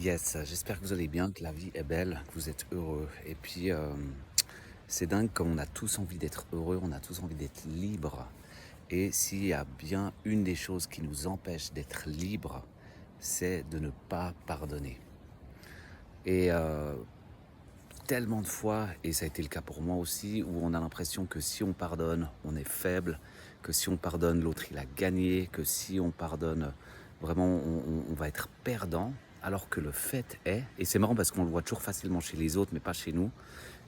Yes, j'espère que vous allez bien, que la vie est belle, que vous êtes heureux. Et puis, c'est dingue comme on a tous envie d'être heureux, on a tous envie d'être libre. Et s'il y a bien une des choses qui nous empêche d'être libre, c'est de ne pas pardonner. Et tellement de fois, et ça a été le cas pour moi aussi, où on a l'impression que si on pardonne, on est faible, que si on pardonne, l'autre il a gagné, que si on pardonne, vraiment on va être perdant. Alors que le fait est, et c'est marrant parce qu'on le voit toujours facilement chez les autres, mais pas chez nous,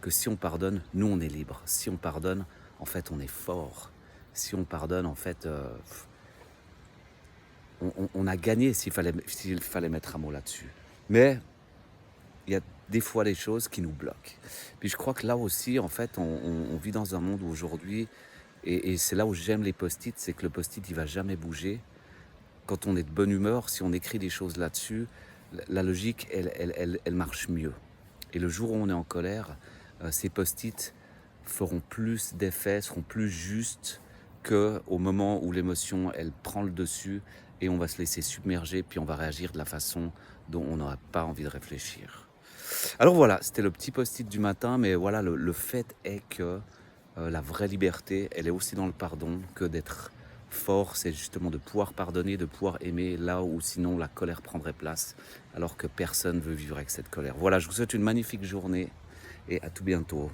que si on pardonne, nous on est libre. Si on pardonne, en fait on est fort. Si on pardonne, en fait, on a gagné s'il fallait mettre un mot là-dessus. Mais il y a des fois des choses qui nous bloquent. Puis je crois que là aussi, en fait, on vit dans un monde où aujourd'hui, et c'est là où j'aime les post-it, c'est que le post-it, il va jamais bouger. Quand on est de bonne humeur, si on écrit des choses là-dessus, la logique, elle marche mieux. Et le jour où on est en colère, ces post-it feront plus d'effet, seront plus justes qu'au moment où l'émotion, elle prend le dessus et on va se laisser submerger, puis on va réagir de la façon dont on n'aura pas envie de réfléchir. Alors voilà, c'était le petit post-it du matin, mais voilà, le fait est que la vraie liberté, elle est aussi dans le pardon, que d'être fort, c'est justement de pouvoir pardonner, de pouvoir aimer là où sinon la colère prendrait place, alors que personne veut vivre avec cette colère. Voilà, je vous souhaite une magnifique journée et à tout bientôt.